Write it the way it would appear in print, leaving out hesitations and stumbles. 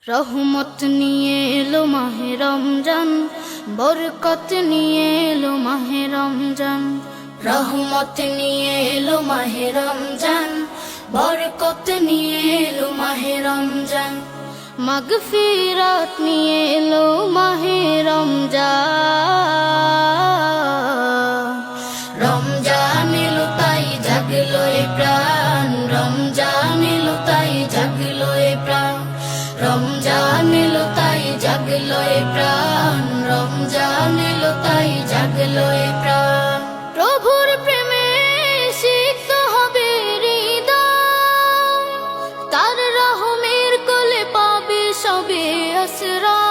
রহমত নিয়ে এলো মাহে রমজান, বরকত নিয়ে এলো মাহে রমজান। রহমত নিয়ে এলো মাহে রমজান, বরকত নিয়ে এলো মাহে রমজান। মাগফিরাত নিয়ে এলো মাহে রমজান। রমজান এলো তাই জাগলো এ প্রাণ, রমজান এলো তাই জাগলো এ প্রাণ। রমজান এলো তাই জাগলো এ প্রাণ, রমজান এলো তাই জাগলো এ প্রাণ। প্রভুর প্রেমে সিক্ত হবে হৃদয়, তার রহমের কোলে পাবে সবে আশ্রয়।